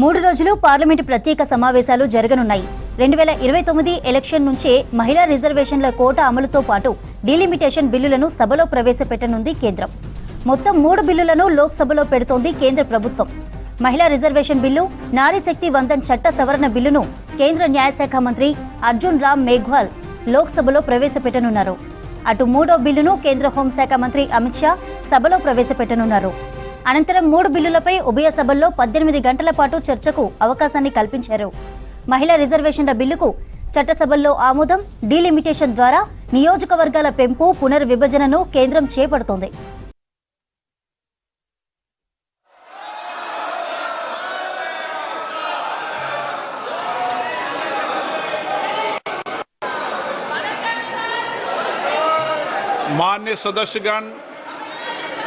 మూడు రోజులు పార్లమెంటు ప్రత్యేక సమావేశాలు జరగనున్నాయి. 2029 ఎలక్షన్ నుంచే మహిళా రిజర్వేషన్ల కోటా అమలుతో పాటు డీలిమిటేషన్ బిల్లులను సభలో ప్రవేశపెట్టనుంది కేంద్రం. మొత్తం 3 బిల్లులను లోక్సభలో పెడుతోంది కేంద్ర ప్రభుత్వం. మహిళా రిజర్వేషన్ బిల్లు, నారీ శక్తి వందన్ చట్ట సవరణ బిల్లును కేంద్ర న్యాయశాఖ మంత్రి అర్జున్ రామ్ మేఘ్వాల్ లోక్సభలో ప్రవేశపెట్టనున్నారు. అటు మూడో బిల్లును కేంద్ర హోంశాఖ మంత్రి అమిత్ షా సభలో ప్రవేశపెట్టనున్నారు. అనంతరం 3 బిల్లులపై ఉభయ సభల్లో 18 గంటల పాటు చర్చకు అవకాశాన్ని కల్పించారు. మహిళా రిజర్వేషన్ల బిల్లుకు చట్టసభల్లో ఆమోదం, డీలిమిటేషన్ ద్వారా నియోజకవర్గాల పెంపు, పునర్విభజనను కేంద్రం చేపడుతోంది. माननीय सदस्यगण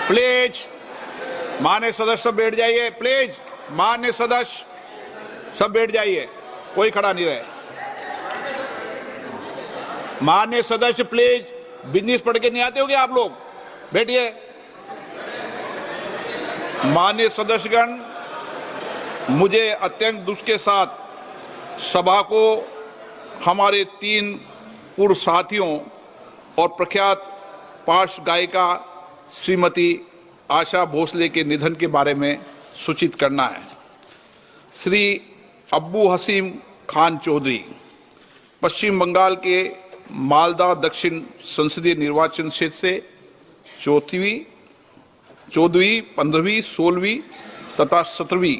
प्लीज, माननीय सदस्य सब बैठ जाइए प्लीज। माननीय सदस्य सब बैठ जाइए, कोई खड़ा नहीं रहे। माननीय सदस्य प्लीज, बिजनेस पढ़ के नहीं आते होगे आप लोग, बैठिए। माननीय सदस्यगण, मुझे अत्यंत दुख के साथ सभा को हमारे 3 पूर्व साथियों और प्रख्यात पार्श्व गायिका श्रीमती आशा भोसले के निधन के बारे में सूचित करना है। श्री अब्बू हसीम खान चौधरी पश्चिम बंगाल के मालदा दक्षिण संसदीय निर्वाचन क्षेत्र से 14वीं, 15वीं, 16वीं तथा 17वीं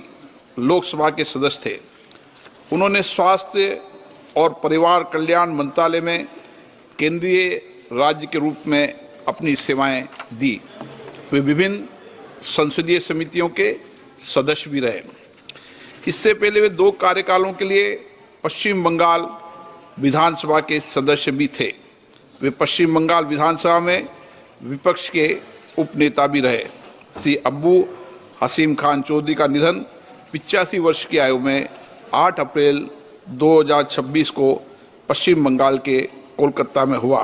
लोकसभा के सदस्य थे। उन्होंने स्वास्थ्य और परिवार कल्याण मंत्रालय में केंद्रीय राज्य के रूप में अपनी सेवाएं दी। वे विभिन्न संसदीय समितियों के सदस्य भी रहे। इससे पहले वे 2 कार्यकालों के लिए पश्चिम बंगाल विधानसभा के सदस्य भी थे। वे पश्चिम बंगाल विधानसभा में विपक्ष के उपनेता भी रहे। श्री अब्बू हसीम खान चौधरी का निधन 85 वर्ष की आयु में 8 अप्रैल 2026 को पश्चिम बंगाल के कोलकाता में हुआ।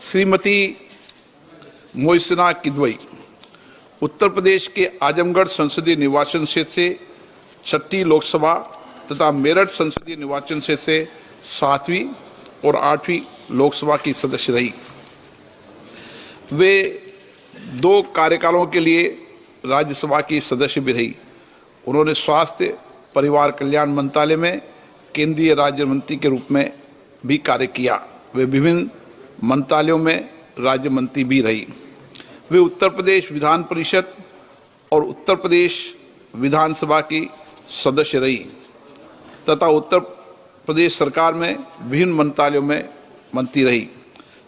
श्रीमती मोइसना किदवई उत्तर प्रदेश के आजमगढ़ संसदीय निर्वाचन क्षेत्र से 6ठी लोकसभा तथा मेरठ संसदीय निर्वाचन क्षेत्र से 7वीं और 8वीं लोकसभा की सदस्य रही। वे 2 कार्यकालों के लिए राज्यसभा की सदस्य भी रही। उन्होंने स्वास्थ्य परिवार कल्याण मंत्रालय में केंद्रीय राज्य मंत्री के रूप में भी कार्य किया। वे विभिन्न मंत्रालयों में राज्य मंत्री भी रही। वे उत्तर प्रदेश विधान परिषद और उत्तर प्रदेश विधानसभा की सदस्य रही तथा उत्तर प्रदेश सरकार में विभिन्न मंत्रालयों में मंत्री रही।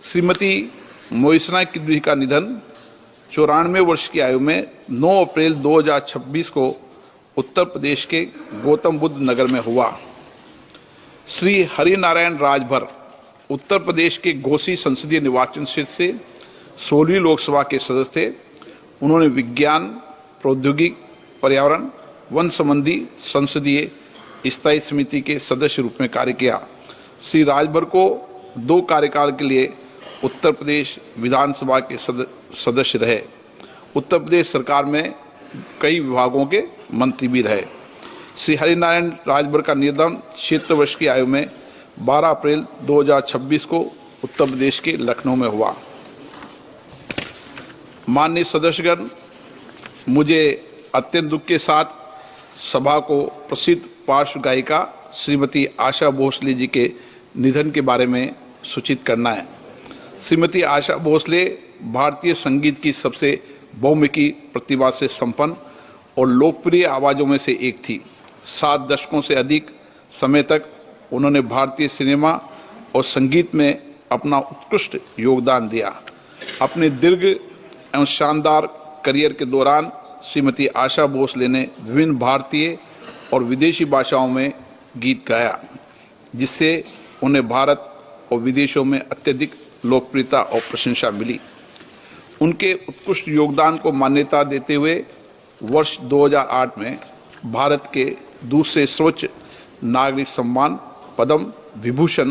श्रीमती मोइसना किदवई का निधन 94 वर्ष की आयु में 9 अप्रैल 2026 को उत्तर प्रदेश के गौतम बुद्ध नगर में हुआ। श्री हरिनारायण राजभर उत्तर प्रदेश के घोसी संसदीय निर्वाचन क्षेत्र से 16वीं लोकसभा के सदस्य थे। उन्होंने विज्ञान, प्रौद्योगिकी, पर्यावरण, वन संबंधी संसदीय स्थायी समिति के सदस्य रूप में कार्य किया। श्री राजभर को 2 कार्यकाल के लिए उत्तर प्रदेश विधानसभा के सदस्य रहे। उत्तर प्रदेश सरकार में कई विभागों के मंत्री भी रहे। श्री हरिनारायण राजभर का निधन 76 वर्ष की आयु में 12 अप्रैल 2026 को उत्तर प्रदेश के लखनऊ में हुआ। माननीय सदस्यगण, मुझे अत्यंत दुख के साथ सभा को प्रसिद्ध पार्श्व गायिका श्रीमती आशा भोसले जी के निधन के बारे में सूचित करना है। श्रीमती आशा भोसले भारतीय संगीत की सबसे बहुमुखी प्रतिभा से संपन्न और लोकप्रिय आवाज़ों में से एक थी। 7 दशकों से अधिक समय तक उन्होंने भारतीय सिनेमा और संगीत में अपना उत्कृष्ट योगदान दिया। अपने दीर्घ एवं शानदार करियर के दौरान श्रीमती आशा भोसले ने विभिन्न भारतीय और विदेशी भाषाओं में गीत गाया, जिससे उन्हें भारत और विदेशों में अत्यधिक लोकप्रियता और प्रशंसा मिली। उनके उत्कृष्ट योगदान को मान्यता देते हुए वर्ष 2008 में भारत के दूसरे सर्वोच्च नागरिक सम्मान पद्म विभूषण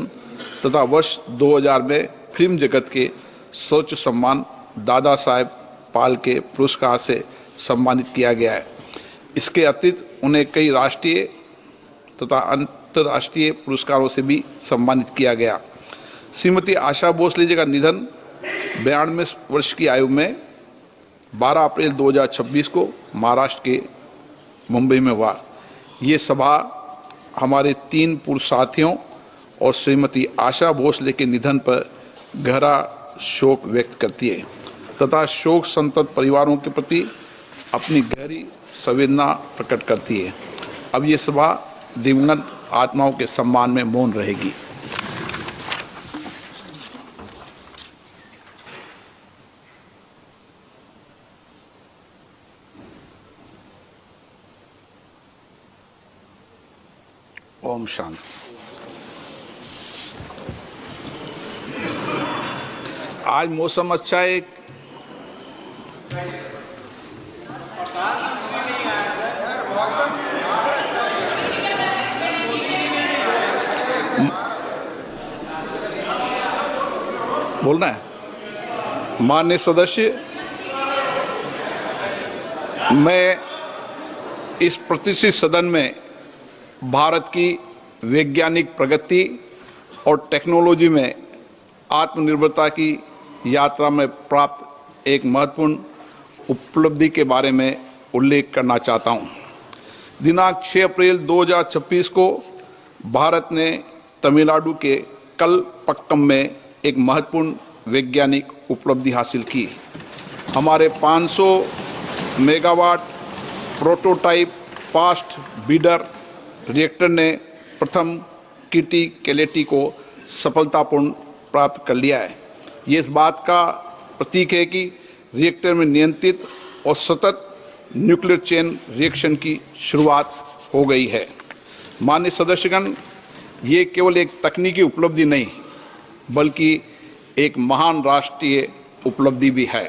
तथा वर्ष 2000 में फिल्म जगत के सर्वोच्च सम्मान दादा साहेब फाल्के पुरस्कार से सम्मानित किया गया है। इसके अतिरिक्त उन्हें कई राष्ट्रीय तथा अंतर्राष्ट्रीय पुरस्कारों से भी सम्मानित किया गया। श्रीमती आशा भोसले जी का निधन 92 वर्ष की आयु में 12 अप्रैल 2026 को महाराष्ट्र के मुंबई में हुआ। ये सभा हमारे 3 पूर्व साथियों और श्रीमती आशा भोसले के निधन पर गहरा शोक व्यक्त करती है तथा शोक संतप्त परिवारों के प्रति अपनी गहरी संवेदना प्रकट करती है। अब ये सभा दिवंगत आत्माओं के सम्मान में मौन रहेगी। ओम शांति। आज मौसम अच्छा है। बोलना है। माननीय सदस्य, मैं इस प्रतिष्ठित सदन में भारत की वैज्ञानिक प्रगति और टेक्नोलॉजी में आत्मनिर्भरता की यात्रा में प्राप्त एक महत्वपूर्ण उपलब्धि के बारे में उल्लेख करना चाहता हूं। दिनांक 6 अप्रैल 2026 को भारत ने तमिलनाडु के कलपक्कम में एक महत्वपूर्ण वैज्ञानिक उपलब्धि हासिल की। हमारे 500 megawatt prototype fast breeder reactor ने प्रथम किटी कैलेटी को सफलतापूर्ण प्राप्त कर लिया है। ये इस बात का प्रतीक है कि रिएक्टर में नियंत्रित और सतत न्यूक्लियर चेन रिएक्शन की शुरुआत हो गई है। माननीय सदस्यगण, ये केवल एक तकनीकी उपलब्धि नहीं बल्कि एक महान राष्ट्रीय उपलब्धि भी है।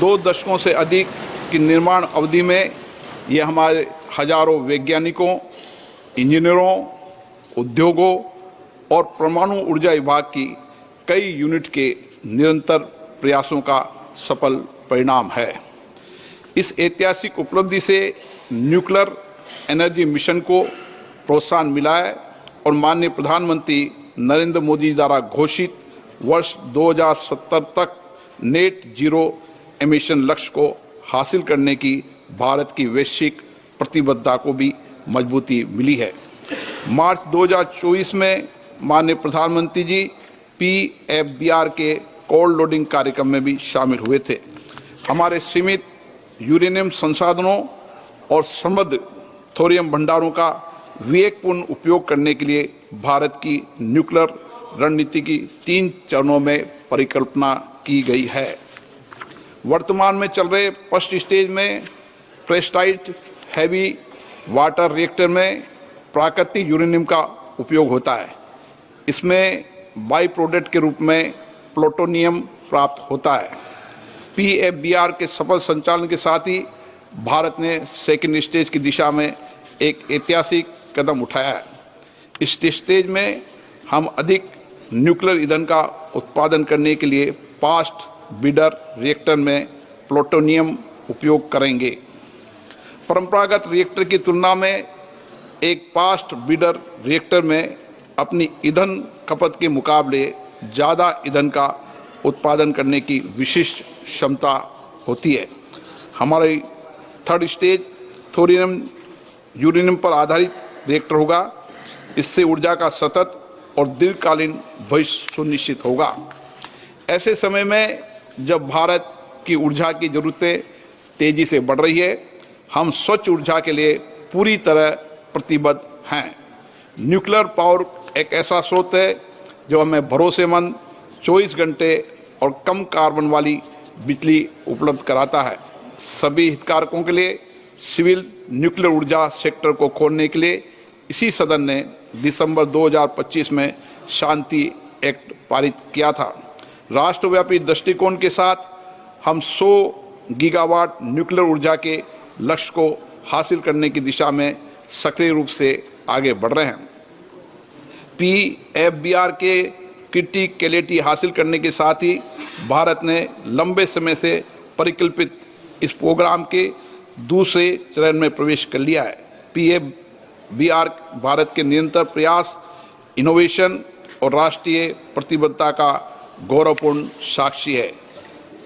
2 दशकों से अधिक की निर्माण अवधि में यह हमारे हजारों वैज्ञानिकों, इंजीनियरों, उद्योगों और परमाणु ऊर्जा विभाग की कई यूनिट के निरंतर प्रयासों का सफल परिणाम है। इस ऐतिहासिक उपलब्धि से न्यूक्लियर एनर्जी मिशन को प्रोत्साहन मिला है और माननीय प्रधानमंत्री नरेंद्र मोदी द्वारा घोषित वर्ष 2070 तक नेट जीरो एमिशन लक्ष्य को हासिल करने की भारत की वैश्विक प्रतिबद्धता को भी मजबूती मिली है। मार्च 2024 में माननीय प्रधानमंत्री जी PFBR के कोल्ड लोडिंग कार्यक्रम में भी शामिल हुए थे। हमारे सीमित यूरेनियम संसाधनों और समृद्ध थोरियम भंडारों का विवेकपूर्ण उपयोग करने के लिए भारत की न्यूक्लियर रणनीति की 3 चरणों में परिकल्पना की गई है। वर्तमान में चल रहे फर्स्ट स्टेज में प्रेस्टाइज्ड हैवी वाटर रिएक्टर में प्राकृतिक यूरेनियम का उपयोग होता है। इसमें बाई प्रोडक्ट के रूप में प्लूटोनियम प्राप्त होता है। PFBR के सफल संचालन के साथ ही भारत ने सेकेंड स्टेज की दिशा में एक ऐतिहासिक कदम उठाया है। इस स्टेज में हम अधिक न्यूक्लियर ईंधन का उत्पादन करने के लिए फास्ट ब्रीडर रिएक्टर में प्लूटोनियम उपयोग करेंगे। परंपरागत रिएक्टर की तुलना में एक फास्ट ब्रीडर रिएक्टर में अपनी ईंधन खपत के मुकाबले ज़्यादा ईंधन का उत्पादन करने की विशिष्ट क्षमता होती है। हमारी थर्ड स्टेज थोरियम यूरेनियम पर आधारित रिएक्टर होगा। इससे ऊर्जा का सतत और दीर्घकालीन भविष्य सुनिश्चित होगा। ऐसे समय में जब भारत की ऊर्जा की ज़रूरतें तेज़ी से बढ़ रही है, हम स्वच्छ ऊर्जा के लिए पूरी तरह प्रतिबद्ध हैं। न्यूक्लियर पावर एक ऐसा स्रोत है जो हमें भरोसेमंद 24 घंटे और कम कार्बन वाली बिजली उपलब्ध कराता है। सभी हितधारकों के लिए सिविल न्यूक्लियर ऊर्जा सेक्टर को खोलने के लिए इसी सदन ने दिसंबर 2025 में शांति एक्ट पारित किया था। राष्ट्रव्यापी दृष्टिकोण के साथ हम 100 गीगावाट न्यूक्लियर ऊर्जा के लक्ष्य को हासिल करने की दिशा में सक्रिय रूप से आगे बढ़ रहे हैं। PFBR के किटी कैलेटी हासिल करने के साथ ही भारत ने लंबे समय से परिकल्पित इस प्रोग्राम के दूसरे चरण में प्रवेश कर लिया है। PABR भारत के निरंतर प्रयास, इनोवेशन और राष्ट्रीय प्रतिबद्धता का गौरवपूर्ण साक्षी है।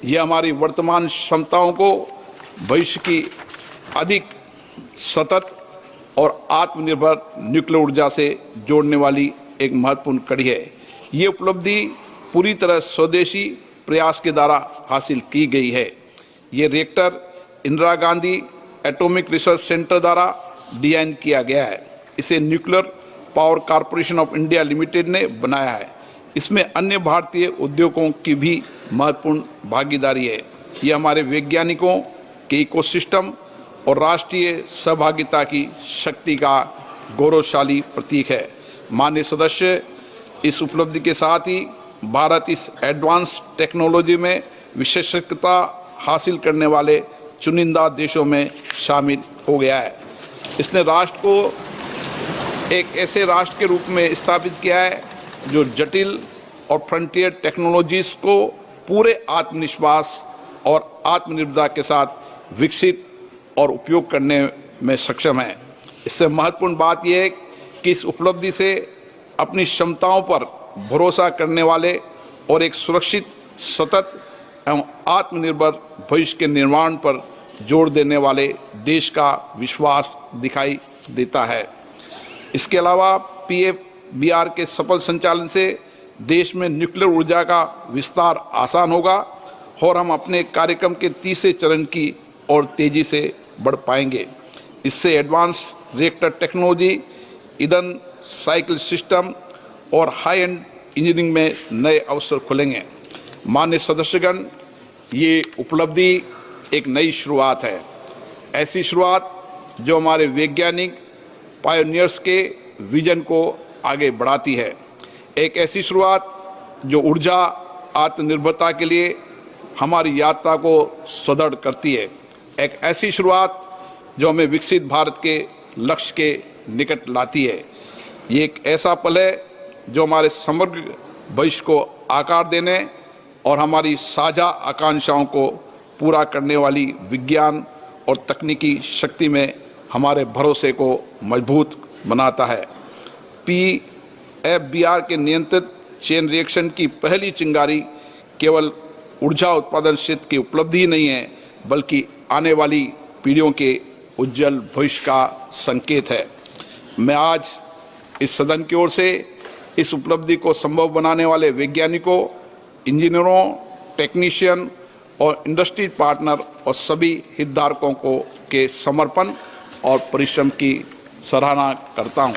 यह हमारी वर्तमान क्षमताओं को भविष्य की अधिक सतत और आत्मनिर्भर न्यूक्लियर ऊर्जा से जोड़ने वाली एक महत्वपूर्ण कड़ी है। ये उपलब्धि पूरी तरह स्वदेशी प्रयास के द्वारा हासिल की गई है। ये reactor Indira Gandhi atomic research centre द्वारा डिजाइन किया गया है। इसे nuclear power corporation of India limited ने बनाया है। इसमें अन्य भारतीय उद्योगों की भी महत्वपूर्ण भागीदारी है। यह हमारे वैज्ञानिकों के इकोसिस्टम और राष्ट्रीय सहभागिता की शक्ति का गौरवशाली प्रतीक है। माननीय सदस्य, इस उपलब्धि के साथ ही भारत इस एडवांस टेक्नोलॉजी में विशेषज्ञता हासिल करने वाले चुनिंदा देशों में शामिल हो गया है। इसने राष्ट्र को एक ऐसे राष्ट्र के रूप में स्थापित किया है जो जटिल और फ्रंटियर टेक्नोलॉजीज को पूरे आत्मविश्वास और आत्मनिर्भरता के साथ विकसित और उपयोग करने में सक्षम है। इससे महत्वपूर्ण बात यह है कि इस उपलब्धि से अपनी क्षमताओं पर भरोसा करने वाले और एक सुरक्षित, सतत एवं आत्मनिर्भर भविष्य के निर्माण पर जोर देने वाले देश का विश्वास दिखाई देता है। इसके अलावा PABR के सफल संचालन से देश में न्यूक्लियर ऊर्जा का विस्तार आसान होगा और हम अपने कार्यक्रम के तीसरे चरण की ओर तेजी से बढ़ पाएंगे। इससे एडवांस रिएक्टर टेक्नोलॉजी, ईंधन साइकिल सिस्टम और हाई एंड इंजीनियरिंग में नए अवसर खुलेंगे। माननीय सदस्यगण, ये उपलब्धि एक नई शुरुआत है। ऐसी शुरुआत जो हमारे वैज्ञानिक पायोनियर्स के विजन को आगे बढ़ाती है। एक ऐसी शुरुआत जो ऊर्जा आत्मनिर्भरता के लिए हमारी यात्रा को सुदृढ़ करती है। एक ऐसी शुरुआत जो हमें विकसित भारत के लक्ष्य के निकट लाती है। ये एक ऐसा पल है जो हमारे समग्र भविष्य को आकार देने और हमारी साझा आकांक्षाओं को पूरा करने वाली विज्ञान और तकनीकी शक्ति में हमारे भरोसे को मजबूत बनाता है। PABR के नियंत्रित चेन रिएक्शन की पहली चिंगारी केवल ऊर्जा उत्पादन क्षेत्र की उपलब्धि ही नहीं है, बल्कि आने वाली पीढ़ियों के उज्जवल भविष्य का संकेत है। मैं आज इस सदन की ओर से इस उपलब्धि को संभव बनाने वाले वैज्ञानिकों, इंजीनियरों, टेक्नीशियन और इंडस्ट्री पार्टनर और सभी हितधारकों को के समर्पण और परिश्रम की सराहना करता हूं।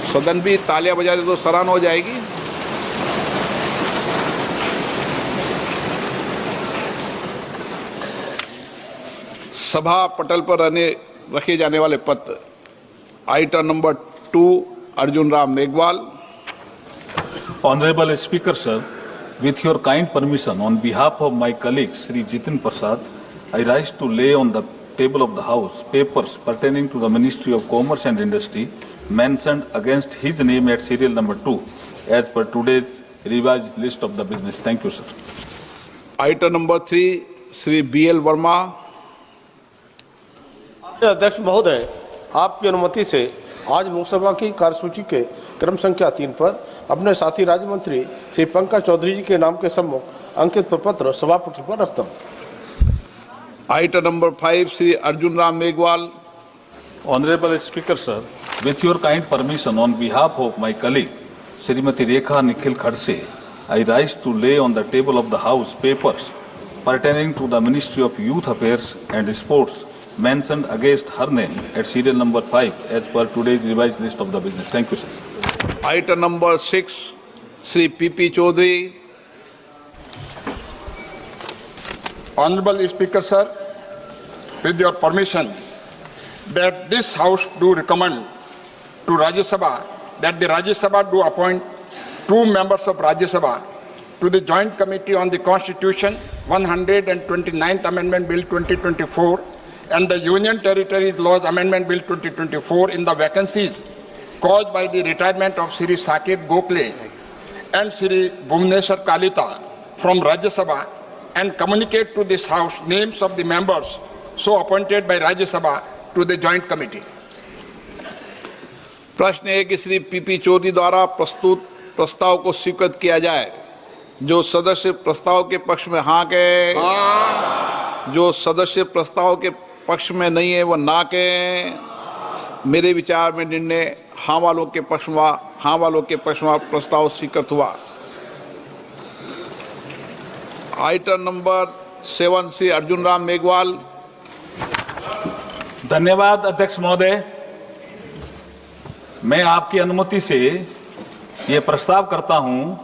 सदन भी तालियां बजा दे तो सराहना हो जाएगी। सभा पटल पर रखे जाने वाले पत्र। Item number 2, Arjun Ram Meghwal. Honorable Speaker, sir, with your kind permission, on behalf of my colleague Sri Jitin Prasad, I rise to lay on the table of the House papers pertaining to the Ministry of Commerce and Industry mentioned against his name at serial number 2 as per today's revised list of the business. Thank you, sir. Item number 3, Shri BL Verma. अध्यक्ष महोदय, आपकी अनुमति से आज लोकसभा की कार्यसूची के क्रम संख्या 3 पर अपने साथी राज्य मंत्री श्री पंकज चौधरी जी के नाम के सम्मुख अंकित प्रपत्र सभापति पर रखता हूँ। Item number 5, Shri Arjun Ram Meghwal. Honorable Speaker, sir, with your kind permission, on behalf of my colleague Srimati Rekha Nikhil Khadse, I rise to lay on the table of the House papers pertaining to the Ministry of Youth Affairs and Sports mentioned against her name at serial number 5 as per today's revised list of the business. Thank you, sir. Item number 6, Shri PP Chaudhary. Honorable Speaker, sir, with your permission, that this House do recommend to Rajya Sabha that the Rajya Sabha do appoint 2 members of Rajya Sabha to the Joint Committee on the Constitution 129th Amendment Bill 2024 and the Union Territories Laws Amendment Bill 2024 in the vacancies caused by the retirement of Shri Saket Gokhale and Shri Bhuvneshwar Kalita from Rajya Sabha and communicate to this House names of the members so appointed by Rajya Sabha to the joint committee. प्रश्न है कि Shri PP Chaudhary द्वारा प्रस्तुत प्रस्ताव को स्वीकृत किया जाए। जो सदस्य प्रस्ताव के पक्ष में हाँ कहे, जो सदस्य प्रस्ताव के पक्ष में नहीं है वो ना कहे। मेरे विचार में निर्णय हाँ वालों के पक्ष में प्रस्ताव स्वीकृत हुआ। Item number 7 Shri Arjun Ram Meghwal. धन्यवाद अध्यक्ष महोदय। मैं आपकी अनुमति से ये प्रस्ताव करता हूं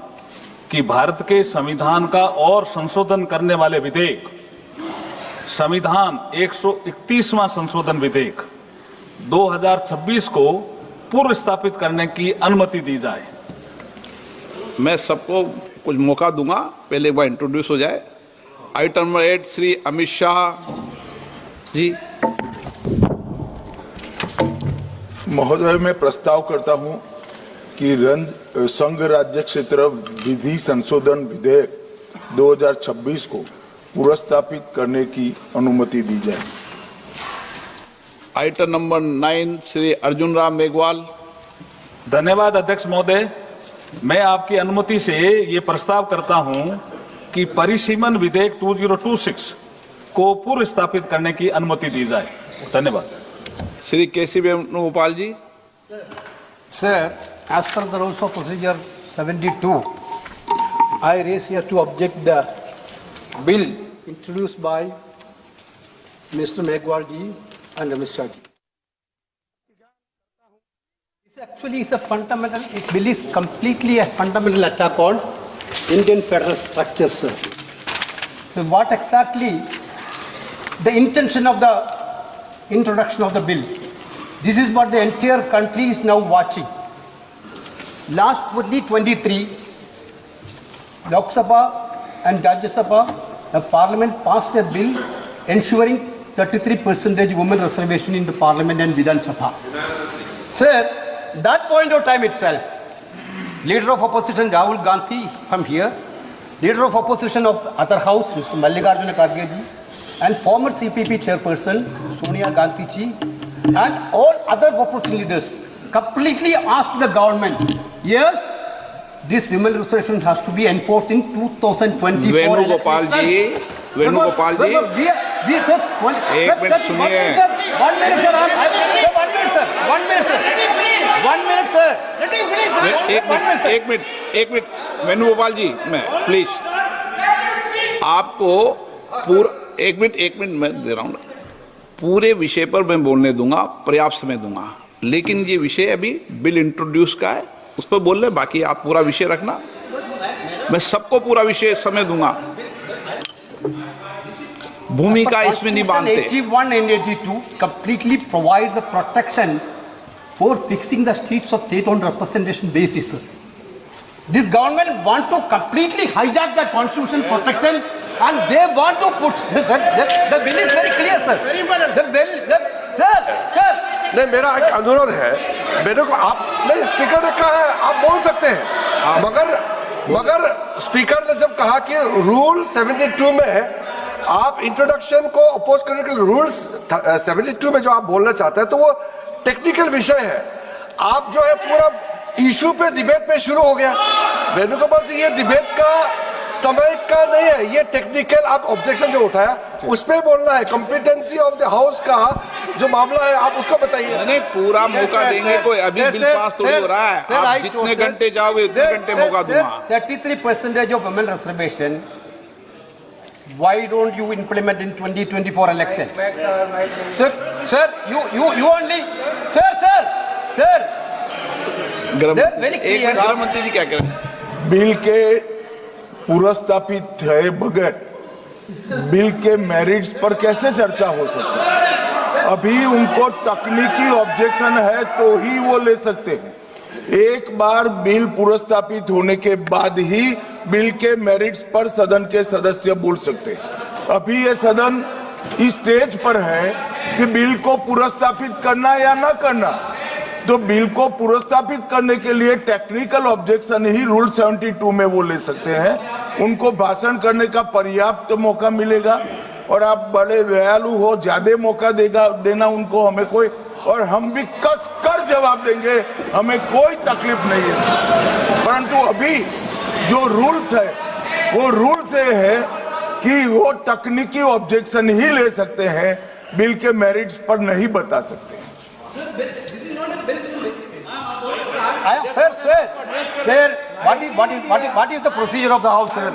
कि भारत के संविधान का और संशोधन करने वाले विधेयक, संविधान 131वां संशोधन विधेयक 2026 को पूर्व स्थापित करने की अनुमति दी जाए। मैं सबको कुछ मौका दूंगा, पहले एक बार इंट्रोड्यूस हो जाए। Item number 8 Shri Amit Shah ji. महोदय, मैं प्रस्ताव करता हूं कि संघ राज्य क्षेत्र विधि संशोधन विधेयक 2026 को पुनर्स्थापित करने की अनुमति दी जाए। Item number 9 Shri Arjun Ram Meghwal. धन्यवाद अध्यक्ष महोदय। मैं आपकी अनुमति से ये प्रस्ताव करता हूं कि परिसीमन विधेयक 2026 को पूर्व स्थापित करने की अनुमति दी जाए। धन्यवाद। श्री केसी वेणुगोपाल जी। Sir, as per the rules of procedure 72, I raise here to object the bill introduced by Mr. Meghwal ji and Mr. Shah ji. This actually is a fundamental, this bill is completely a fundamental attack on Indian federal structure, sir. So what exactly the intention of the introduction of the bill? This is what the entire country is now watching. Last 2023, Lok Sabha and Rajya Sabha, the Parliament passed a bill ensuring 33% women reservation in the Parliament and Vidhan Sabha. Sir, that point of time itself, Leader of Opposition Rahul Gandhi from here, Leader of Opposition of other house, Mr. Mallikarjuna Kharge ji, and former CPP chairperson Sonia Gandhi ji, and all other opposition leaders completely asked the government, yes, this women reservation has to be enforced in 2024. Venugopal जी, वेणुगोपाल जी, एक minute सुनिए। एक minute Venugopal जी, मैं please आपको एक minute मैं दे रहा हूँ। पूरे विषय पर मैं बोलने दूंगा, पर्याप्त समय दूंगा, लेकिन ये विषय अभी बिल इंट्रोड्यूस का है, उस पर बोल ले। बाकी आप पूरा विषय रखना, मैं सबको पूरा विषय समय दूंगा। भूमिका इसमें नहीं बांधते। 81 and 82 completely provide the protection for fixing the streets of state-owned representation basis, sir. This government want to completely hijack the constitutional protection and they want to put, the bill is very clear, sir. The bill, sir. नहीं, मेरा एक अनुरोध है, मेरे को आपने speaker ने कहा है आप बोल सकते हैं, मगर स्पीकर ने जब कहा कि रूल 72 में है, आप इंट्रोडक्शन को अपोज करने के लिए रूल्स 72 में जो आप बोलना चाहते हैं तो वो टेक्निकल विषय है। आप जो है पूरा इशू पे डिबेट पे शुरू हो गया। वेणुगोपाल जी, ये डिबेट का समय का नहीं है, ये टेक्निकल आप ऑब्जेक्शन जो उठाया उस पे बोलना है। कॉम्पिटेंसी ऑफ द हाउस का जो मामला है आप उसको बताइए। नहीं, पूरा मौका देंगे, कोई अभी बिल पास थोड़ी हो रहा है। आप जितने घंटे जाओगे उतने घंटे मौका दूंगा। 33% of women reservation, why don't you implement in 2024 election? Sir, you only, sir. एक प्रधानमंत्री जी क्या करें? बिल के पुनर्स्थापित है बगैर बिल के मेरिट्स पर कैसे चर्चा हो सकती है? अभी उनको तकनीकी ऑब्जेक्शन है तो ही वो ले सकते हैं। एक बार बिल पुनर्स्थापित होने के बाद ही बिल के मेरिट्स पर सदन के सदस्य बोल सकते हैं। अभी ये सदन इस स्टेज पर है कि बिल को पुनर्स्थापित करना या ना करना। तो बिल को पुनर्स्थापित करने के लिए टेक्निकल ऑब्जेक्शन ही रूल 72 में वो ले सकते हैं। उनको भाषण करने का पर्याप्त मौका मिलेगा। और आप बड़े दयालु हो, ज्यादा मौका देना उनको, हमें कोई, और हम भी कस कर जवाब देंगे, हमें कोई तकलीफ नहीं है। परंतु अभी जो रूल्स है वो रूल से है कि वो तकनीकी ऑब्जेक्शन ही ले सकते हैं, बिल के मेरिट्स पर नहीं बता सकते। What is the procedure of the house, sir?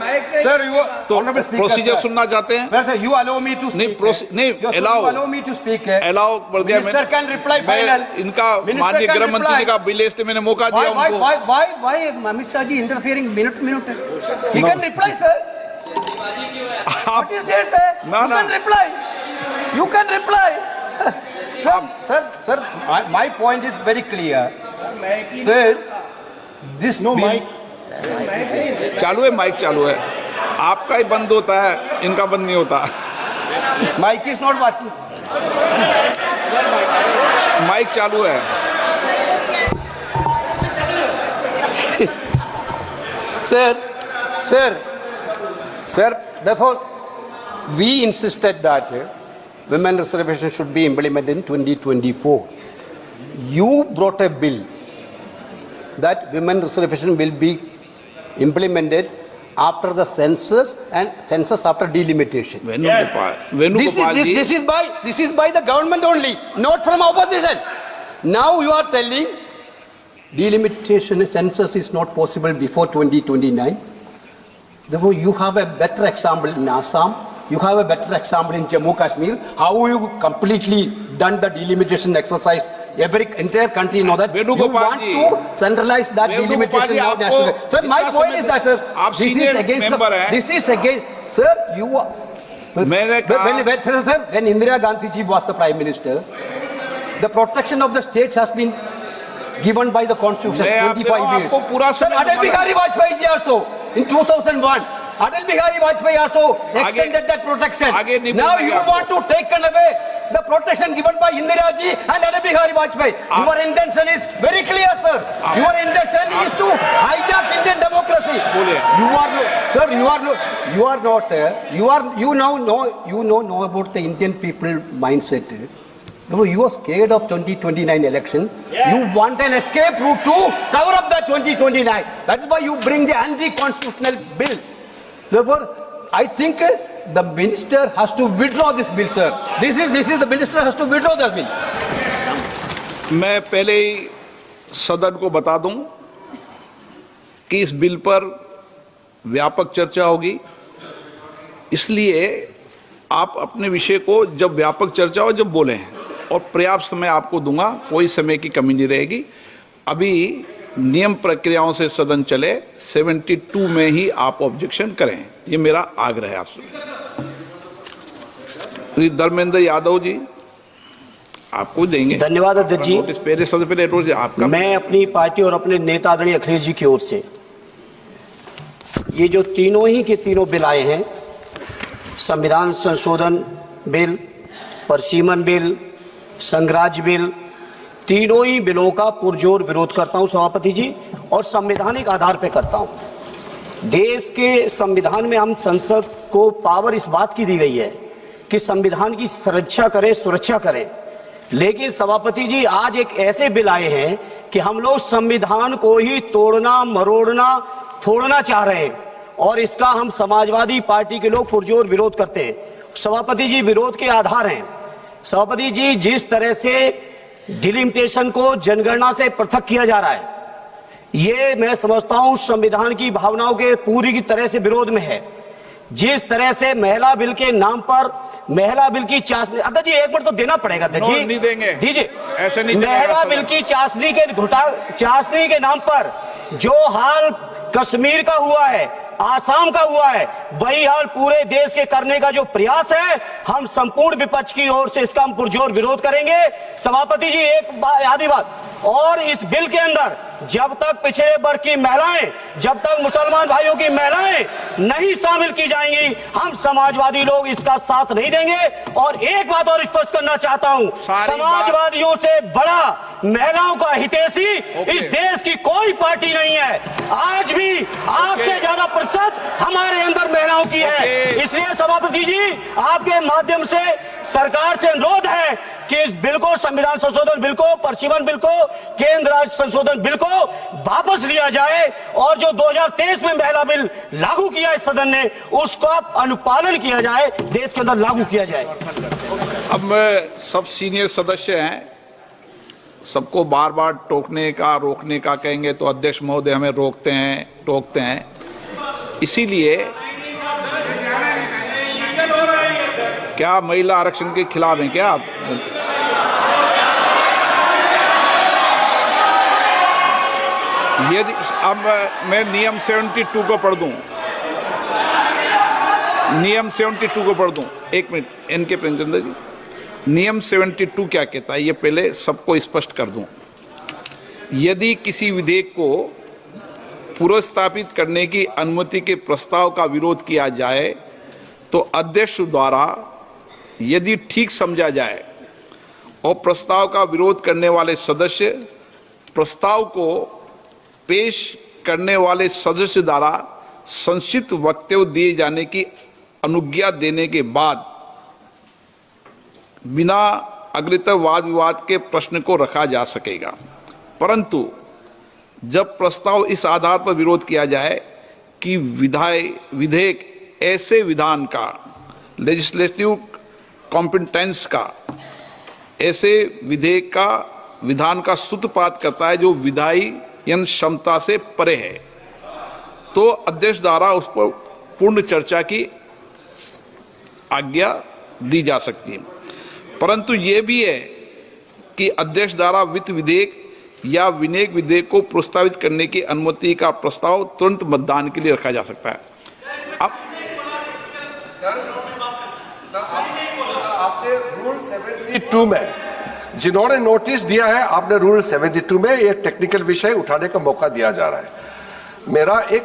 Sir, you तो honorable speaker, प्रोसीजर sir. सुनना चाहते हैं? Well, sir, you allow me to नहीं, speak. नहीं, Yes, sir, allow. you allow me to speak. Allow कर दिया Minister can reply मैं final. इनका Minister माननीय can गृह मंत्री reply. जी का बिल इसलिए मैंने मौका दिया उनको। Why Amit Shah ji interfering minute? He can reply, sir. What is there, sir? No, You no. can reply. You can reply. Sir, my point is very clear. Sir, this bill. चालू है, mic चालू है, आपका ही बंद होता है, इनका बंद नहीं होता। Mike is not watching. Mike चालू है। Sir, therefore, we insisted that women reservation should be implemented in 2024. You brought a bill that women reservation will be implemented after the census and census after delimitation. Venugopal ji, This is by the government only, not from opposition. Now you are telling delimitation census is not possible before 2029. Therefore, you have a better example in Assam. You have a better example in Jammu Kashmir. How you completely done the delimitation exercise? Every entire country know that. You Venugopal want ji, to centralize that Venugopal delimitation ji, now आपको national. Sir, my कितना point समय is that, sir, आप this is senior against member हैं। this is against, sir, you are. मैंने कहा- When Indira Gandhi ji was the Prime Minister, the protection of the state has been given by the Constitution, मैं आप 25 years. आपको पूरा Sir, समय Atal दूंगा। Bihari Vajpayee ji also, in 2001, Atal Bihari Vajpayee also extended that protection. आगे नहीं Now बोलेंगे you आप। want to take away the protection given by Indira ji and Atal Bihari Vajpayee. Your intention is very clear, sir. Your intention is to hijack Indian democracy. बोलिए। You know about the Indian people mindset. You are scared of 2029 election. You want an escape route to cover up that 2029. That's why you bring the anti-constitutional bill. Therefore, I think the minister has to withdraw this bill, sir. This is the minister has to withdraw the bill. मैं पहले ही सदन को बता दूं कि इस bill पर व्यापक चर्चा होगी, इसलिए आप अपने विषय को जब व्यापक चर्चा हो जब बोले हैं, और पर्याप्त समय आपको दूंगा, कोई समय की कमी नहीं रहेगी। अभी नियम प्रक्रियाओं से सदन चले, 72 में ही आप ऑब्जेक्शन करें, ये मेरा आग्रह है आपसे। धर्मेंद्र यादव जी, आपको देंगे। धन्यवाद अध्यक्ष जी। नोटिस पहले सबसे पहले नोटिस आपका। मैं अपनी पार्टी और अपने नेता आदरणीय अखिलेश जी की ओर से ये जो तीनों ही के तीनों बिल आए हैं, संविधान संशोधन बिल, परसीमन बिल, संघराज्य बिल, तीनों ही बिलों का पुरजोर विरोध करता हूं सभापति जी, और संवैधानिक आधार पर करता हूं। देश के संविधान में हम संसद को पावर इस बात की दी गई है कि संविधान की सुरक्षा करें, सुरक्षा करें, लेकिन सभापति जी आज एक ऐसे बिल आए हैं कि हम लोग संविधान को ही तोड़ना, मरोड़ना, फोड़ना चाह रहे हैं, और इसका हम समाजवादी पार्टी के लोग पुरजोर विरोध करते हैं। सभापति जी, विरोध के आधार हैं सभापति जी, जिस तरह से डिलिमिटेशन को जनगणना से पृथक किया जा रहा है, ये मैं समझता हूं संविधान की भावनाओं के पूरी की तरह से विरोध में है। जिस तरह से महिला बिल के नाम पर महिला बिल की चाशनी, अध्यक्ष जी एक मिनट तो देना पड़ेगा अध्यक्ष जी, नहीं देंगे, दीजिए। ऐसे नहीं महिला बिल की चाशनी के नाम पर जो हाल कश्मीर का हुआ है, आसाम का हुआ है, वही हाल पूरे देश के करने का जो प्रयास है, हम संपूर्ण विपक्ष की ओर से इसका हम पुरजोर विरोध करेंगे। सभापति जी एक आधी बात, और इस बिल के अंदर जब तक पिछड़े वर्ग की महिलाएं, जब तक मुसलमान भाइयों की महिलाएं नहीं शामिल की जाएंगी, हम समाजवादी लोग इसका साथ नहीं देंगे। और एक बात और स्पष्ट करना चाहता हूं, समाजवादियों से बड़ा महिलाओं का हितैषी इस देश की कोई पार्टी नहीं है। आज भी आपसे ज्यादा 14% हमारे अंदर महिलाओं की है। इसलिए सभापति जी, आपके माध्यम से सरकार से अनुरोध है कि इस बिल को, संविधान संशोधन बिल को, परिसीमन बिल को, केंद्र राज्य संशोधन बिल को वापस लिया जाए और जो 2023 में महिला बिल लागू किया इस सदन ने, उसका अनुपालन किया जाए, देश के अंदर लागू किया जाए। अब सब सीनियर सदस्य हैं, सबको बार बार टोकने का, रोकने का कहेंगे तो अध्यक्ष महोदय हमें रोकते हैं, टोकते हैं। इसीलिए क्या महिला आरक्षण के खिलाफ हैं क्या आप? यदि अब मैं नियम 72 को पढ़ दूं, नियम 72 को पढ़ दूं, एक मिनट इनके प्रेमचंद्र जी, नियम 72 क्या कहता है ये पहले सबको स्पष्ट कर दूं। यदि किसी विधेयक को पुरस्तापित करने की अनुमति के प्रस्ताव का विरोध किया जाए तो अध्यक्ष द्वारा यदि ठीक समझा जाए और प्रस्ताव का विरोध करने वाले सदस्य प्रस्ताव को पेश करने वाले सदस्य द्वारा संक्षिप्त वक्तव्य दिए जाने की अनुज्ञा देने के बाद बिना अग्रतर वाद विवाद के प्रश्न को रखा जा सकेगा। परंतु जब प्रस्ताव इस आधार पर विरोध किया जाए कि विधेयक ऐसे विधान का, लेजिस्लेटिव कॉम्पिटेंस का, ऐसे विधेयक का विधान का सूत्रपात करता है जो विधायन क्षमता से परे है, तो अध्यक्ष द्वारा उस पर पूर्ण चर्चा की आज्ञा दी जा सकती है। परंतु ये भी है कि अध्यक्ष द्वारा वित्त विधेयक या विनियोग विधेयक को प्रस्तावित करने की अनुमति का प्रस्ताव तुरंत मतदान के लिए रखा जा सकता है। अब आपने रूल 72 में जिन्होंने नोटिस दिया है, आपने रूल 72 में ये टेक्निकल विषय उठाने का मौका दिया जा रहा है। मेरा एक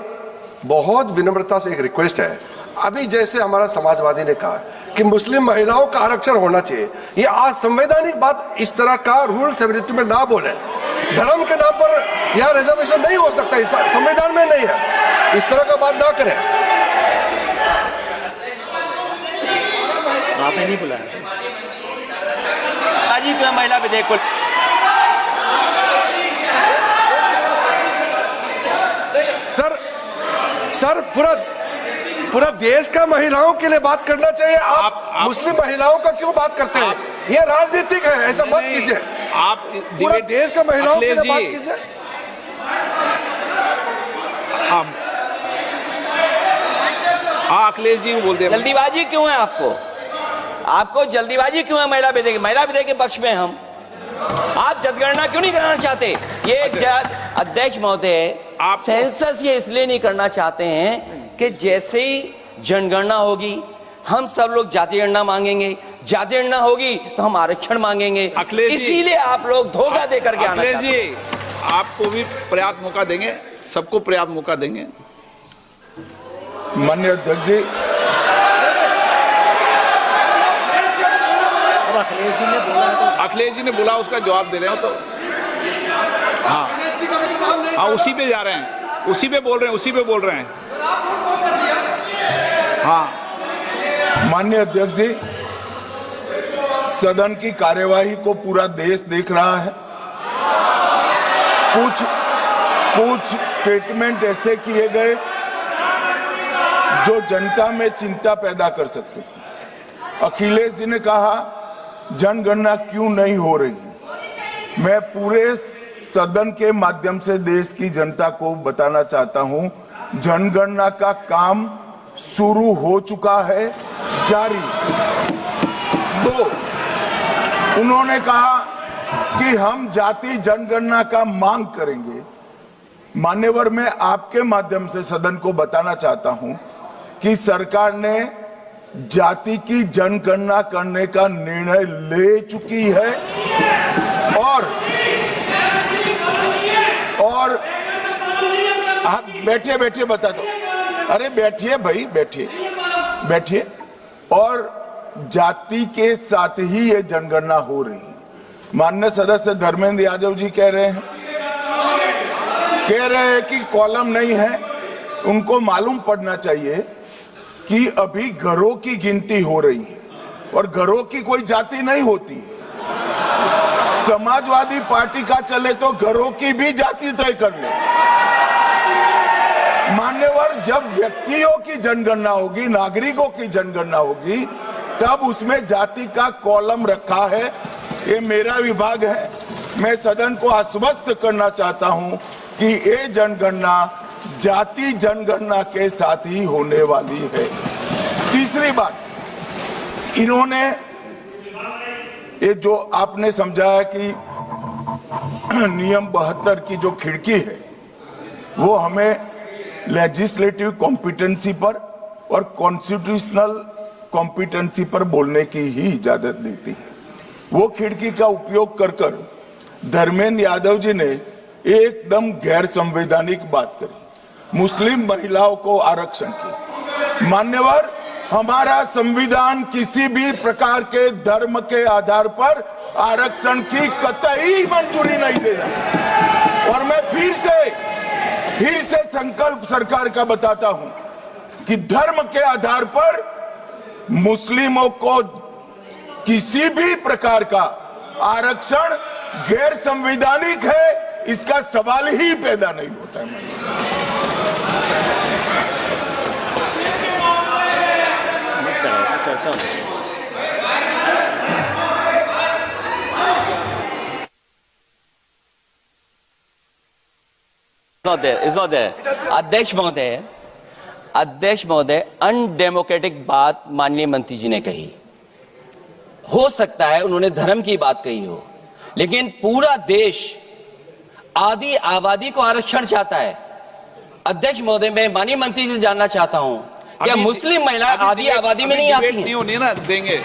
बहुत विनम्रता से एक रिक्वेस्ट है, अभी जैसे हमारा समाजवादी ने कहा कि मुस्लिम महिलाओं का आरक्षण होना चाहिए, ये असंवैधानिक बात इस तरह का रूल 72 में ना बोले। धर्म के नाम पर यह रिजर्वेशन नहीं हो सकता, संविधान में नहीं है, इस तरह का बात ना करें। आपने नहीं बुलाया आज ही महिला विधेयक को। सर पूरा देश का महिलाओं के लिए बात करना चाहिए। आप मुस्लिम महिलाओं का क्यों बात करते हैं? ये राजनीतिक है, ऐसा मत कीजिए। आप पूरा देश का महिलाओं के लिए बात कीजिए। हाँ अखिलेश जी बोलते हैं। जल्दीबाजी क्यों है आपको जल्दीबाजी क्यों है? महिला विधेयक के पक्ष में हम, आप जनगणना क्यों नहीं कराना चाहते? ये अध्यक्ष महोदय, आप सेंसस ये इसलिए नहीं करना चाहते हैं कि जैसे ही जनगणना होगी हम सब लोग जाति गणना मांगेंगे, जाति गणना होगी तो हम आरक्षण मांगेंगे, इसीलिए आप लोग धोखा दे करके आना चाहते हैं। जी आपको भी पर्याप्त मौका देंगे, सबको पर्याप्त मौका देंगे। माननीय अध्यक्ष जी, अखिलेश जी ने बोला, उसका जवाब दे रहे हो तो हाँ उसी पे जा रहे हैं, उसी पे बोल रहे हैं। हाँ माननीय अध्यक्ष जी, सदन की कार्यवाही को पूरा देश देख रहा है। कुछ स्टेटमेंट ऐसे किए गए जो जनता में चिंता पैदा कर सकते हैं। अखिलेश जी ने कहा जनगणना क्यों नहीं हो रही। मैं पूरे सदन के माध्यम से देश की जनता को बताना चाहता हूं, जनगणना का काम शुरू हो चुका है, जारी। 2, उन्होंने कहा कि हम जाति जनगणना का मांग करेंगे। मान्यवर, मैं आपके माध्यम से सदन को बताना चाहता हूं कि सरकार ने जाति की जनगणना करने का निर्णय ले चुकी है और आप बैठिए बता दो। अरे बैठिए भाई, बैठिए। और जाति के साथ ही ये जनगणना हो रही है। माननीय सदस्य धर्मेंद्र यादव जी कह रहे हैं कि कॉलम नहीं है, उनको मालूम पड़ना चाहिए कि अभी घरों की गिनती हो रही है और घरों की कोई जाति नहीं होती है। समाजवादी पार्टी का चले तो घरों की भी जाति तय कर ले। मान्यवर, जब व्यक्तियों की जनगणना होगी, नागरिकों की जनगणना होगी, तब उसमें जाति का कॉलम रखा है। ये मेरा विभाग है। मैं सदन को आश्वस्त करना चाहता हूं कि ये जनगणना जाति जनगणना के साथ ही होने वाली है। तीसरी बात, इन्होंने ये जो आपने समझाया कि नियम 72 की जो खिड़की है वो हमें लेजिस्लेटिव कॉम्पिटेंसी पर और कॉन्स्टिट्यूशनल कॉम्पिटेंसी पर बोलने की ही इजाजत देती है। वो खिड़की का उपयोग कर धर्मेंद्र यादव जी ने एकदम गैर संवैधानिक बात करी, मुस्लिम महिलाओं को आरक्षण की। मान्यवर, हमारा संविधान किसी भी प्रकार के धर्म के आधार पर आरक्षण की कतई मंजूरी नहीं दे रहा। और मैं फिर से संकल्प सरकार का बताता हूं कि धर्म के आधार पर मुस्लिमों को किसी भी प्रकार का आरक्षण गैर संवैधानिक है, इसका सवाल ही पैदा नहीं होता है। It's not there. अध्यक्ष महोदय, अनडेमोक्रेटिक बात माननीय मंत्री जी ने कही। हो सकता है उन्होंने धर्म की बात कही हो, लेकिन पूरा देश आदि आबादी को आरक्षण चाहता है। अध्यक्ष महोदय, मैं माननीय मंत्री से जानना चाहता हूं, क्या मुस्लिम महिला आदि आबादी में नहीं आती हैं? नहीं होनी ना, देंगे।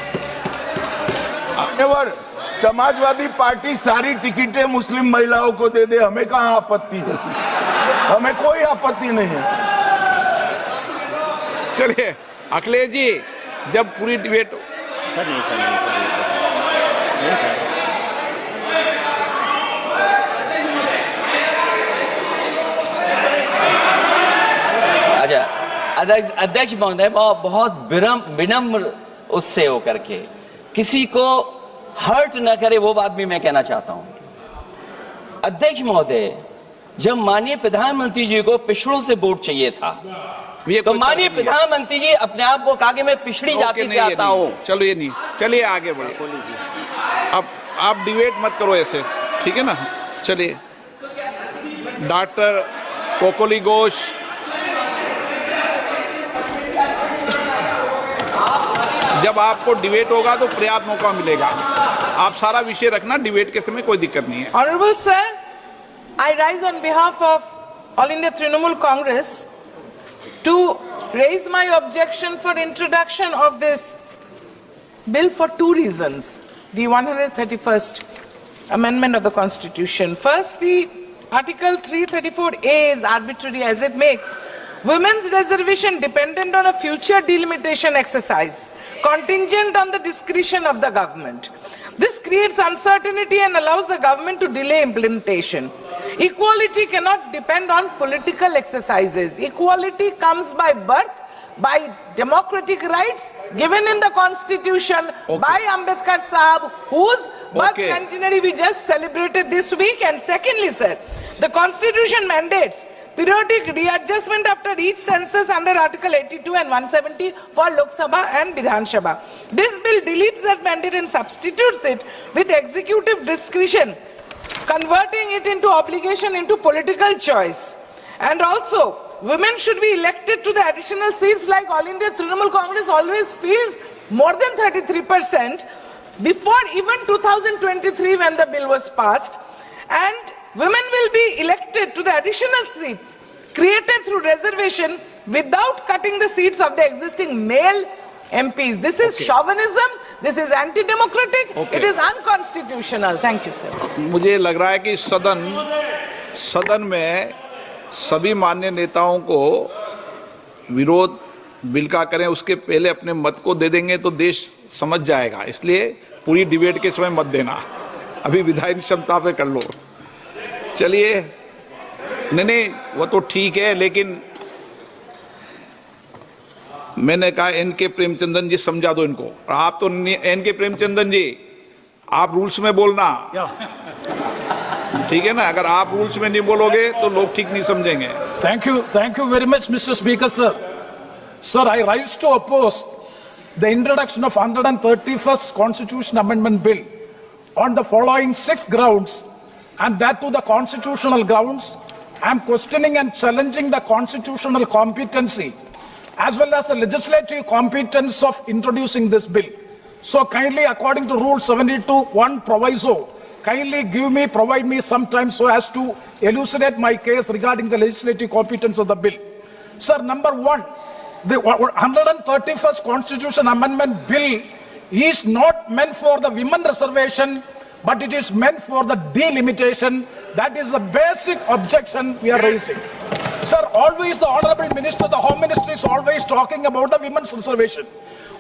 समाजवादी पार्टी सारी टिकटें मुस्लिम महिलाओं को दे दे, हमें कहां आपत्ति है? हमें कोई आपत्ति नहीं है। चलिए अखिलेश जी, जब पूरी डिबेट सर नहीं सर नहीं सर अच्छा, अध्यक्ष महोदय, बहुत विनम्र उससे होकर के किसी को हर्ट न करे वो बात भी मैं कहना चाहता हूं। अध्यक्ष महोदय, जब माननीय प्रधानमंत्री जी को पिछड़ों से वोट चाहिए था, तो माननीय प्रधानमंत्री जी अपने आप को कहा कि मैं पिछड़ी जाति से आता हूं। चलो ये नहीं, चलिए आगे बढ़िए। अब आप डिबेट मत करो ऐसे, ठीक है ना? चलिए, डॉक्टर कोकोली घोष। जब आपको डिबेट होगा तो पर्याप्त मौका मिलेगा। आप सारा विषय रखना, डिबेट के समय कोई दिक्कत नहीं है। Honorable sir, I rise on behalf of All India Trinamool Congress to raise my objection for introduction of this bill for two reasons. The 131st Amendment of the Constitution. First, the Article 334A is arbitrary as it makes women's reservation dependent on a future delimitation exercise, contingent on the discretion of the government. This creates uncertainty and allows the government to delay implementation. Equality cannot depend on political exercises. Equality comes by birth, by democratic rights given in the Constitution by Ambedkar Sahab, whose birth centenary we just celebrated this week. And secondly, sir, the Constitution mandates periodic readjustment after each census under Article 82 and 170 for Lok Sabha and Vidhan Sabha. This bill deletes that mandate and substitutes it with executive discretion, converting it into obligation into political choice. And also, women should be elected to the additional seats like All India Trinamool Congress always feels more than 33% before even 2023 when the bill was passed. And women will be elected to the additional seats created through reservation without cutting the seats of the existing male MPs. This is chauvinism, this is anti-democratic, it is unconstitutional. Thank you, sir. मुझे लग रहा है कि सदन में सभी मान्य नेताओं को विरोध बिल का करें, उसके पहले अपने मत को दे देंगे तो देश समझ जाएगा। इसलिए पूरी डिबेट के समय मत देना, अभी विधायी क्षमता पे कर लो। चलिए, नहीं वो तो ठीक है, लेकिन मैंने कहा एन.के. प्रेमचंदन जी समझा दो इनको। आप तो एन.के. प्रेमचंदन जी, आप रूल्स में बोलना, ठीक है ना? अगर आप रूल्स में नहीं बोलोगे तो लोग ठीक नहीं समझेंगे। Thank you very much, Mr. Speaker, sir. Sir, I rise to oppose the introduction of 131st Constitution Amendment Bill on the following 6 grounds, and that to the constitutional grounds. I am questioning and challenging the constitutional competency as well as the legislative competence of introducing this bill. So kindly, according to Rule 72(1) proviso, kindly provide me some time so as to elucidate my case regarding the legislative competence of the bill. Sir, number 1, the 131st Constitution Amendment Bill is not meant for the women reservation, but it is meant for the delimitation. That is the basic objection we are raising. Sir, always the Honorable Minister, the Home Ministry is always talking about the women's reservation.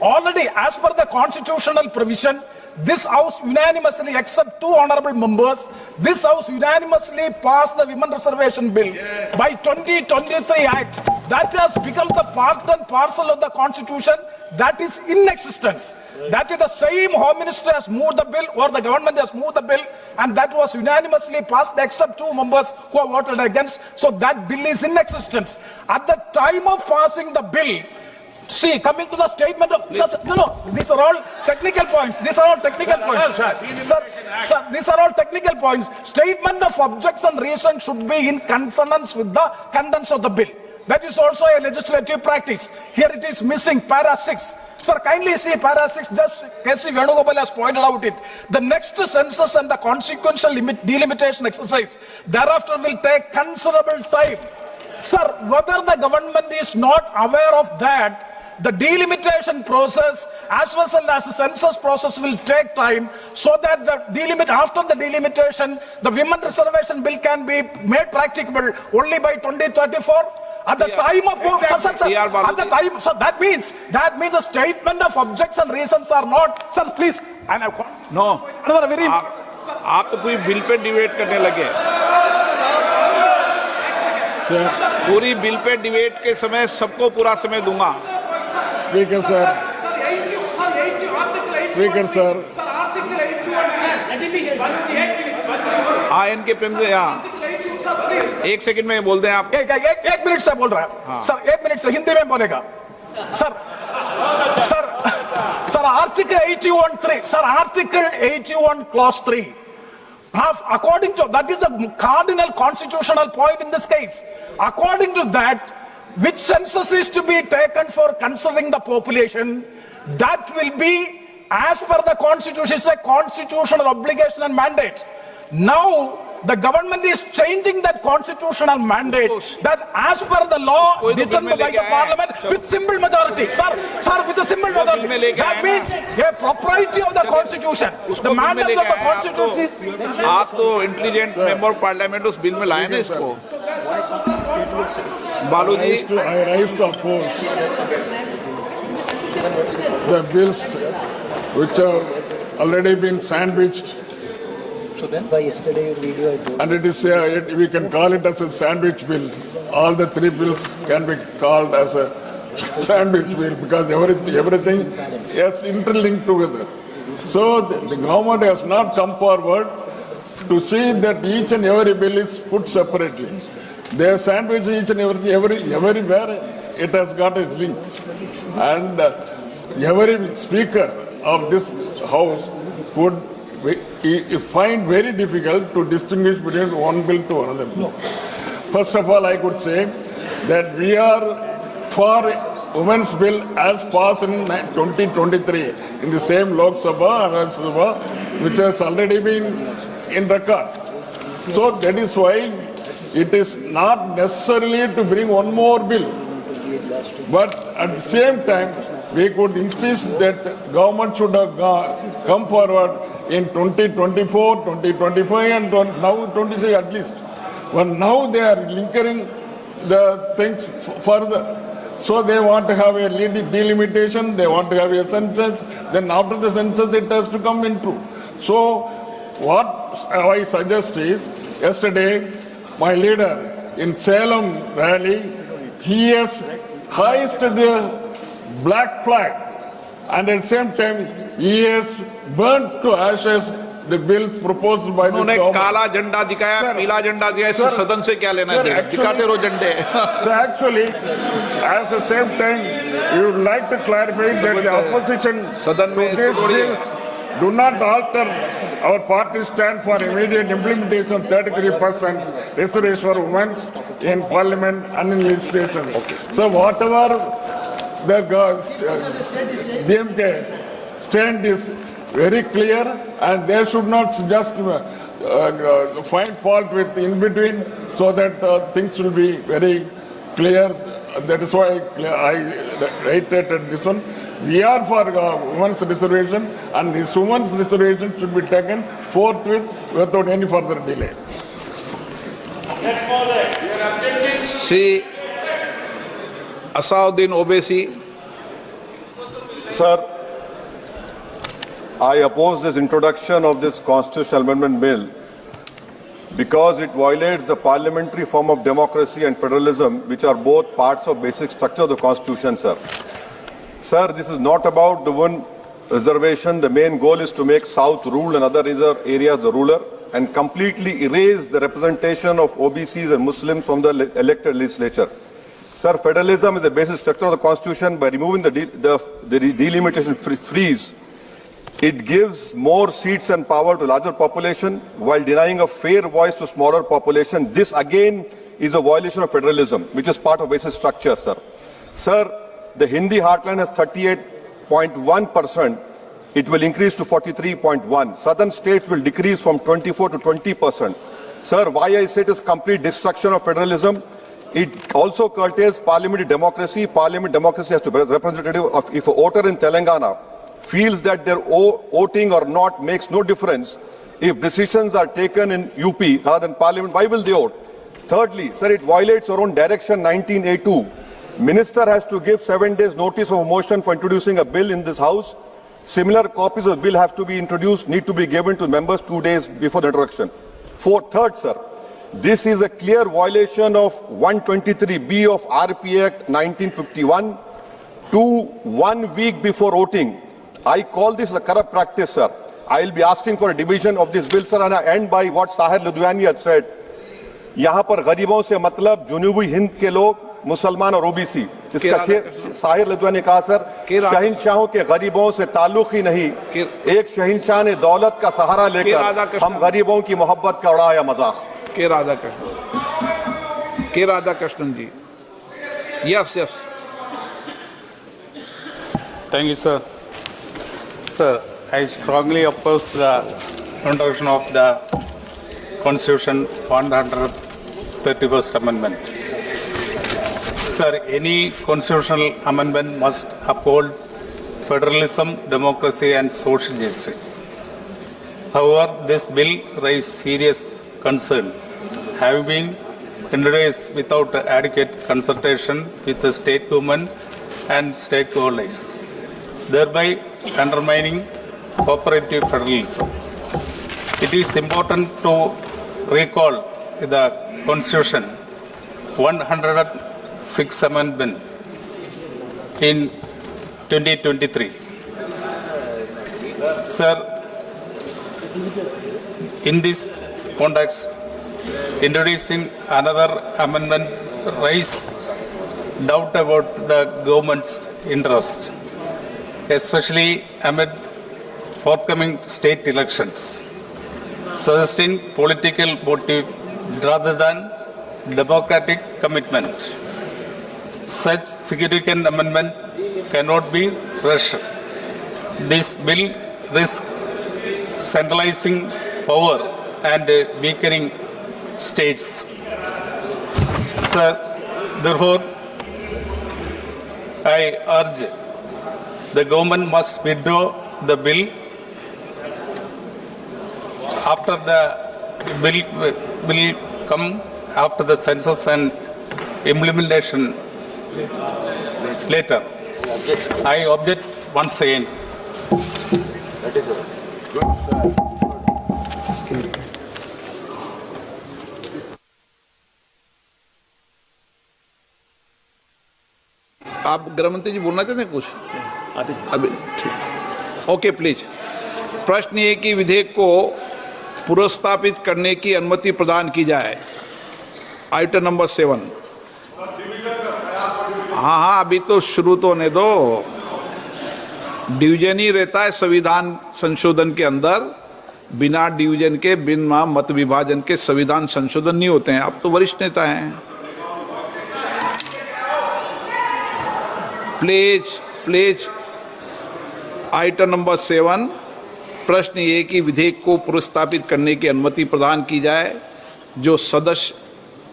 Already, as per the constitutional provision, this House unanimously, except 2 honorable members, this House unanimously passed the Women Reservation Bill by 2023 Act. That has become the part and parcel of the Constitution that is in existence. That is the same Home Minister has moved the bill, or the government has moved the bill, and that was unanimously passed except 2 members who have voted against. So that bill is in existence. At the time of passing the bill, see, coming to the statement of... No, these are all technical points. These are all technical points. Sir, these are all technical points. Statement of objects and reasons should be in consonance with the contents of the bill. That is also a legislative practice. Here it is missing, para 6. Sir, kindly see para 6, just K.C. Venugopal has pointed out it. The next census and the consequential delimitation exercise thereafter will take considerable time. Sir, whether the government is not aware of that, the delimitation process as well as the census process will take time, so that after the delimitation, the women reservation bill can be made practicable only by 2034. At the time of at the time, so that means the statement of objects and reasons are not. Sir, please. And no. Another very. आप तो पूरी bill pay debate करने लगे। पूरी bill pay debate के समय सबको पूरा समय दूंगा। Speaker sir. Speaker sir. हाँ, इनके प्रेम से, हाँ, 1 सेकंड में बोल दें आप। एक मिनट से बोल रहा है। हाँ। सर 1 मिनट से हिंदी में बोलेगा। Sir article 81(3), sir article 81 clause 3, according to that is the cardinal constitutional point in this case. According to that, which census is to be taken for considering the population, that will be as per the constitution. It's a constitutional obligation and mandate. Now the government is changing that constitutional mandate, that as per the law determined by the parliament with simple majority. Sir, with a simple majority. That means a propriety of the constitution. The mandate of the constitution. आप तो intelligent member of parliament उस bill में लाए ना इसको। बालू जी, I rise to oppose the bills which have already been sandwiched. So that's why yesterday your video I told. And it is, we can call it as a sandwich bill. All the 3 bills can be called as a sandwich bill because everything is interlinked together. So the government has not come forward to see that each and every bill is put separately. They have sandwiched each and everywhere it has got a link. And every speaker of this house would find very difficult to distinguish between one bill to another bill. First of all, I could say that we are for women's bill as passed in 2023 in the same Lok Sabha and Rajya Sabha, which has already been in record. So that is why it is not necessarily to bring one more bill. But at the same time, we could insist that government should have come forward in 2024, 2025 and now 26 at least. But now they are linking the things further. So they want to have a delimitation, they want to have a census, then after the census it has to come into. So what I suggest is, yesterday my leader in Salem rally, he has hoisted black flag, and at the same time he has burnt to ashes the bill proposed by the उन्होंने government. काला झंडा दिखाया, Sir, पीला झंडा दिखाया, इससे sir, सदन से क्या लेना sir, देना? actually- दिखाते रहो झंडे। So actually, at the same time, you would like to clarify that the opposition सदन में to these इसको छोड़िए। bills do not alter our party stand for immediate implementation of 33% reservation for women in parliament and in legislation. So whatever the DMK stand is very clear, and they should not just find fault with in between, so that things will be very clear. That is why I reiterated this one. We are for women's reservation, and this women's reservation should be taken forthwith without any further delay. Shri Asaduddin Owaisi. Sir, I oppose this introduction of this constitutional amendment bill because it violates the parliamentary form of democracy and federalism, which are both parts of basic structure of the constitution, sir. Sir, this is not about the one reservation. The main goal is to make South rule and other reserve areas the ruler and completely erase the representation of OBCs and Muslims from the elected legislature. Sir, federalism is the basic structure of the constitution. By removing the delimitation freeze, it gives more seats and power to larger population while denying a fair voice to smaller population. This again is a violation of federalism, which is part of basic structure, sir. Sir, the Hindi heartland has 38.1%. It will increase to 43.1%. Southern states will decrease from 24 to 20%. Sir, why I say it is complete destruction of federalism? It also curtails parliamentary democracy. Parliament democracy has to be representative of, if a voter in Telangana feels that their voting or not makes no difference, if decisions are taken in UP rather than parliament, why will they vote? Thirdly, sir, it violates our own direction 19A2. Minister has to give 7 days notice of motion for introducing a bill in this house. Similar copies of the bill have to be introduced, need to be given to members 2 days before the introduction. Third, sir, this is a clear violation of 123B of RP Act 1951 to 1 week before voting. I call this a corrupt practice, sir. I will be asking for a division of this bill, sir, and I end by what Sahir Ludhiani had said. यहाँ पर गरीबों से मतलब जुनूबी हिंद के लोग, मुसलमान और OBC, इसका साहिर लुधियानी ने कहा, सर, शहंशाहों के गरीबों से ताल्लुक ही नहीं, एक शहंशाह ने दौलत का सहारा लेकर हम गरीबों की मोहब्बत का उड़ाया मजाक। के राधाकृष्णन जी। Yes. Thank you, sir. Sir, I strongly oppose the introduction of the Constitution 131st Amendment. Sir, any constitutional amendment must uphold federalism, democracy and social justice. However, this bill raises serious concern, having been introduced without adequate consultation with the state government and stakeholders, thereby undermining cooperative federalism. It is important to recall the Constitution 106th Amendment in 2023. Sir, in this context, introducing another amendment raises doubt about the government's interest, especially amid forthcoming state elections, suggesting political motive rather than democratic commitment. Such significant amendment cannot be rushed. This bill risks centralizing power and weakening states. Sir, therefore, I urge the government must withdraw the bill after the bill will come after the census and implementation later. I object once again. That is आप गृह मंत्री जी बोलना चाहते हैं कुछ? अभी ठीक, okay please. प्रश्न ये कि विधेयक को पुनर्स्थापित करने की अनुमति प्रदान की जाए। Item number 7। हाँ, अभी तो शुरू तो होने दो। डिवीजन ही रहता है संविधान संशोधन के अंदर। बिना डिवीजन के, बिना मत विभाजन के संविधान संशोधन नहीं होते हैं। आप तो वरिष्ठ नेता हैं। Please item number 7। प्रश्न ये कि विधेयक को पुनर्स्थापित करने की अनुमति प्रदान की जाए। जो सदस्य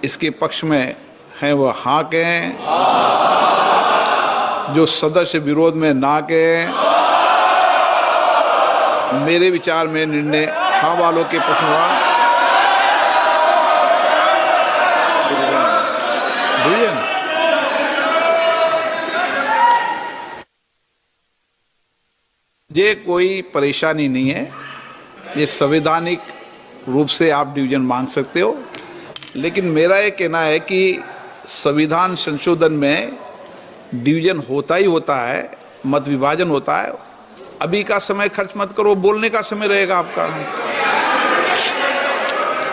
इसके पक्ष में हैं वह हाँ कहें, जो सदस्य विरोध में ना कहें। मेरे विचार में निर्णय हाँ वालों के पक्ष में हुआ। ये कोई परेशानी नहीं है। ये संवैधानिक रूप से आप डिवीजन मांग सकते हो, लेकिन मेरा ये कहना है कि संविधान संशोधन में डिवीजन होता ही होता है, मत विभाजन होता है। अभी का समय खर्च मत करो, बोलने का समय रहेगा आपका।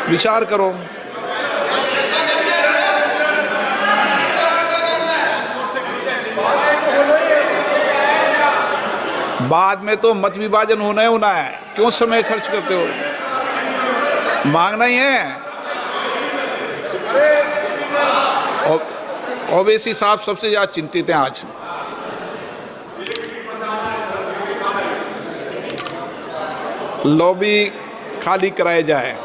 विचार करो। बाद में तो मत विभाजन होना है, क्यों समय खर्च करते हो? मांगना ही है। ओवैसी साहब सबसे ज्यादा चिंतित हैं आज। लॉबी खाली कराए जाए।